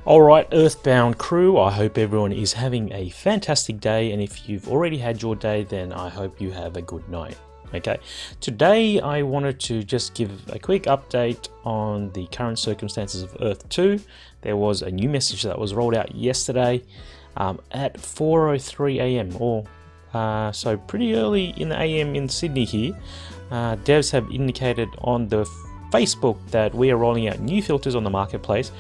Alright, Earthbound crew, I hope everyone is having a fantastic day, and if you've already had your day, then I hope you have a good night. Okay, today I wanted to just give a quick update on the current circumstances of Earth 2. There was a new message that was rolled out yesterday at 4:03 AM, or so pretty early in the AM in Sydney here. Devs have indicated on the Facebook that we are rolling out new filters on the marketplace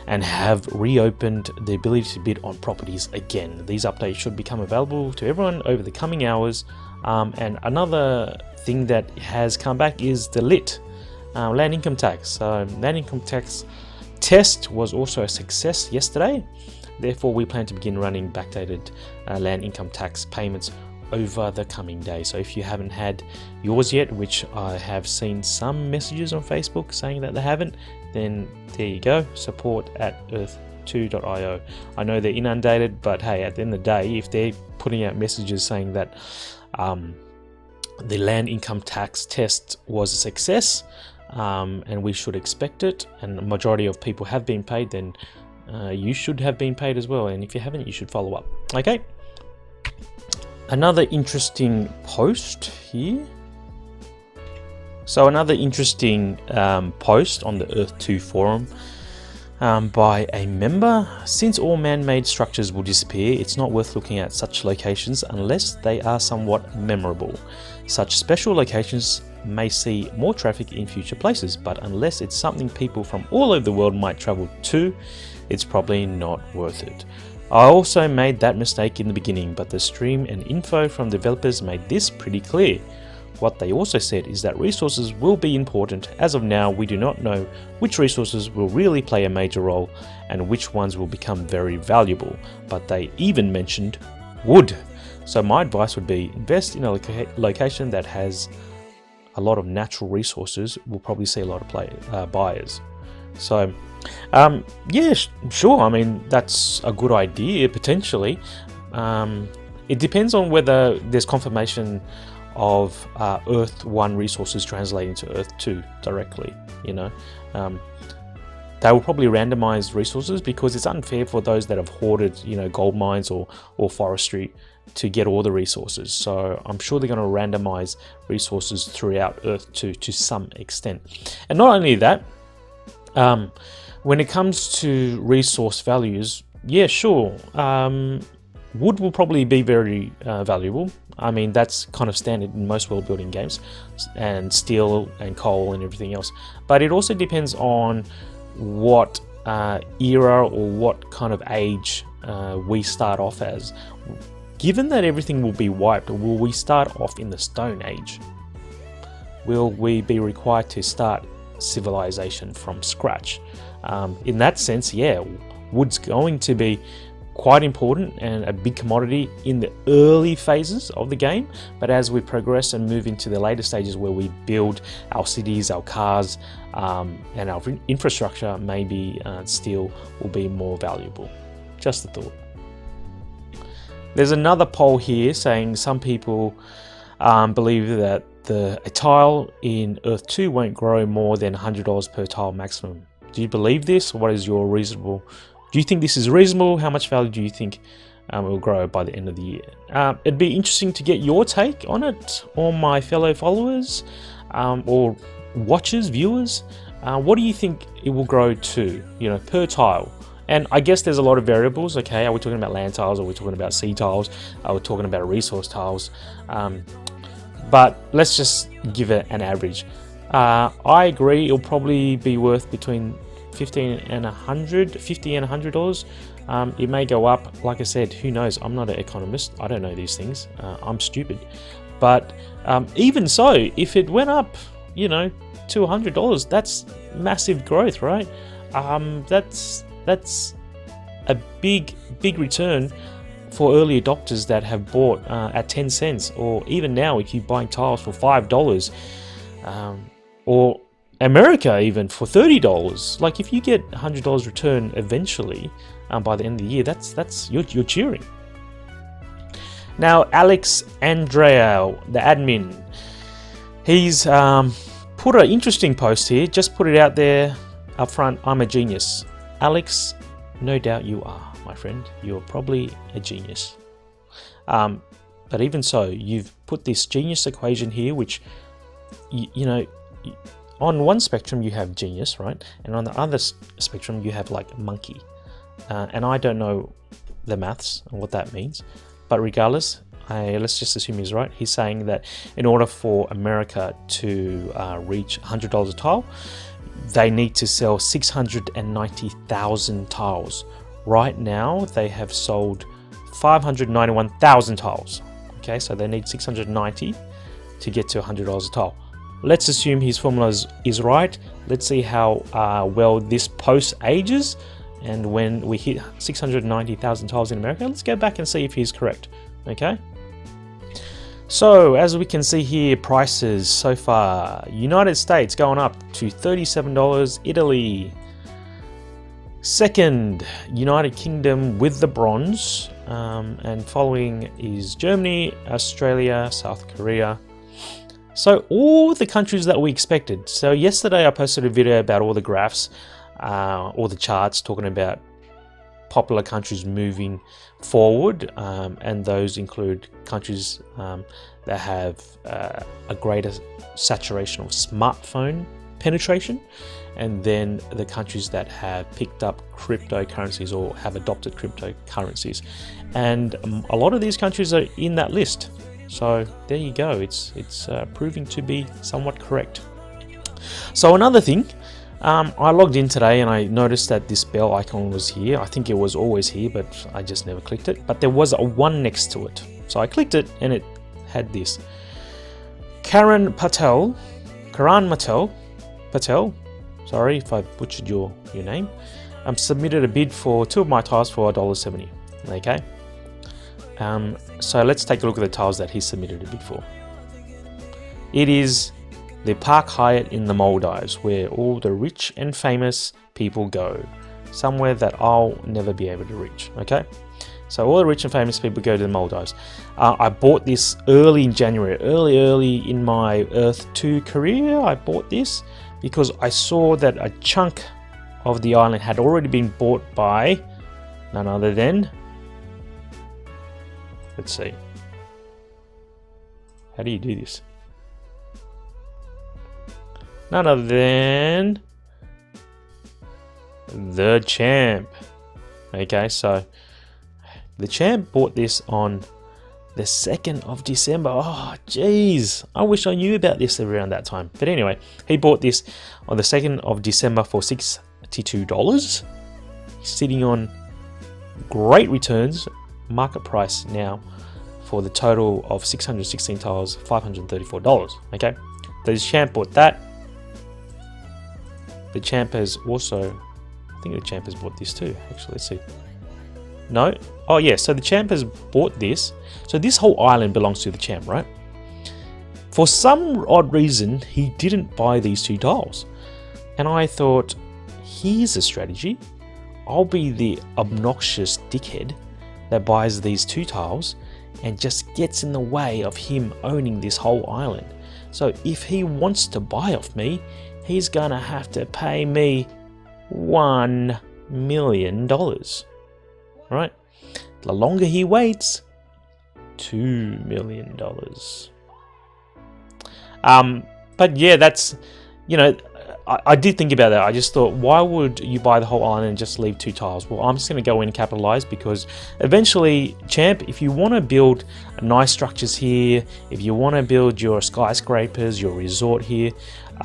and have reopened the ability to bid on properties again. These updates should become available to everyone over the coming hours. And another thing that has come back is the LIT, land income tax. Land income tax test was also a success yesterday. Therefore, we plan to begin running backdated land income tax payments over the coming days. So if you haven't had yours yet, which I have seen some messages on Facebook saying that they haven't, then there you go, support at earth2.io. I know they're inundated, but hey, at the end of the day, if they're putting out messages saying that the land income tax test was a success, and we should expect it, and the majority of people have been paid, then you should have been paid as well, and if you haven't, you should follow up. Okay, another interesting post here. So another interesting post on the Earth 2 forum by a member. Since all man-made structures will disappear, it's not worth looking at such locations unless they are somewhat memorable. Such special locations may see more traffic in future places, but unless it's something people from all over the world might travel to, it's probably not worth it. I also made that mistake in the beginning, but the stream and info from developers made this pretty clear. What they also said is that resources will be important. As of now, we do not know which resources will really play a major role and which ones will become very valuable, but they even mentioned wood. So my advice would be invest in a location that has a lot of natural resources. We'll probably see a lot of buyers. So yeah, sure, I mean, that's a good idea potentially. It depends on whether there's confirmation of Earth 1 resources translating to Earth 2 directly, you know. They will probably randomize resources because it's unfair for those that have hoarded, you know, gold mines or forestry to get all the resources. So I'm sure they're going to randomize resources throughout Earth 2 to some extent. And not only that, when it comes to resource values, yeah, sure, wood will probably be very valuable. I mean, that's kind of standard in most world building games, and steel and coal and everything else. But it also depends on what era or what kind of age we start off as. Given that everything will be wiped, will we start off in the Stone Age? Will we be required to start civilization from scratch? In that sense, yeah, wood's going to be quite important and a big commodity in the early phases of the game, but as we progress and move into the later stages where we build our cities, our cars, and our infrastructure, maybe steel will be more valuable. Just a thought. There's another poll here saying some people believe that a tile in Earth 2 won't grow more than $100 per tile maximum. Do you believe this? What is your reasonable? Do you think this is reasonable? How much value do you think it will grow by the end of the year? It'd be interesting to get your take on it, or my fellow followers, or watchers, viewers. What do you think it will grow to, you know, per tile? And I guess there's a lot of variables. Okay, are we talking about land tiles? Are we talking about sea tiles? Are we talking about resource tiles? But let's just give it an average. I agree, it'll probably be worth between $50 and $100. It may go up. Like I said, who knows? I'm not an economist. I don't know these things. I'm stupid. But even so, if it went up, you know, to $100, that's massive growth, right? That's a big return for early adopters that have bought at 10 cents, or even now if you're buying tiles for $5, or America even for $30. Like, if you get $100 return eventually by the end of the year, that's you're cheering. Now, Alex Andrea, the admin, he's put an interesting post here. Just put it out there up front. I'm a genius. Alex No doubt you are, my friend. You're probably a genius. But even so, you've put this genius equation here, which, you know, on one spectrum you have genius, right? And on the other spectrum you have like monkey. And I don't know the maths and what that means. But regardless, let's just assume he's right. He's saying that in order for America to reach $100 a tile, they need to sell 690,000 tiles. Right now, they have sold 591,000 tiles. Okay, so they need 690 to get to $100 a tile. Let's assume his formula is right. Let's see how well this post ages. And when we hit 690,000 tiles in America, let's go back and see if he's correct. Okay. So as we can see here, prices so far: United States going up to $37, Italy second, United Kingdom with the bronze, and following is Germany, Australia, South Korea. So all the countries that we expected. So yesterday I posted a video about all the graphs, all the charts talking about popular countries moving forward, and those include countries that have a greater saturation of smartphone penetration, and then the countries that have picked up cryptocurrencies or have adopted cryptocurrencies. And a lot of these countries are in that list. So there you go, it's proving to be somewhat correct. So another thing, I logged in today and I noticed that this bell icon was here. I think it was always here, but I just never clicked it. But there was a 1 next to it. So I clicked it and it had this. Karan Patel, sorry if I butchered your name, submitted a bid for 2 of my tiles for $1.70. Okay. So let's take a look at the tiles that he submitted a bid for. It is the Park Hyatt in the Maldives, where all the rich and famous people go. Somewhere that I'll never be able to reach, okay? So all the rich and famous people go to the Maldives. I bought this early in January, early in my Earth 2 career. I bought this because I saw that a chunk of the island had already been bought by none other than, let's see, how do you do this? None other than the Champ. Okay, so the Champ bought this on the 2nd of December. Oh, jeez. I wish I knew about this around that time. But anyway, he bought this on the 2nd of December for $62. Sitting on great returns. Market price now for the total of 616 tiles, $534. Okay, the Champ bought that. The Champ has also, I think the Champ has bought this too. Actually, let's see. No? Oh yeah, so the Champ has bought this. So this whole island belongs to the Champ, right? For some odd reason, he didn't buy these 2 tiles. And I thought, here's a strategy. I'll be the obnoxious dickhead that buys these 2 tiles and just gets in the way of him owning this whole island. So if he wants to buy off me, he's gonna have to pay me $1 million, right? The longer he waits, $2 million. But yeah, that's, you know, I did think about that. I just thought, why would you buy the whole island and just leave 2 tiles? Well, I'm just going to go in and capitalize, because eventually, Champ, if you want to build nice structures here, if you want to build your skyscrapers, your resort here,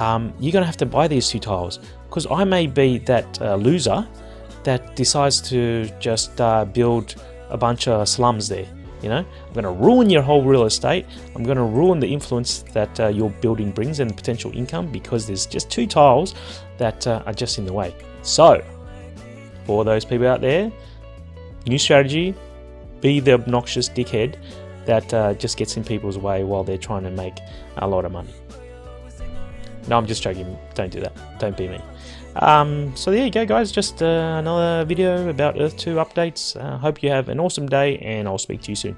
you're going to have to buy these 2 tiles. Because I may be that loser that decides to just build a bunch of slums there. You know, I'm going to ruin your whole real estate. I'm going to ruin the influence that your building brings and the potential income, because there's just 2 tiles that are just in the way. So, for those people out there, new strategy: be the obnoxious dickhead that just gets in people's way while they're trying to make a lot of money. No, I'm just joking. Don't do that. Don't be me. So there you go, guys. Just another video about Earth 2 updates. Hope you have an awesome day, and I'll speak to you soon.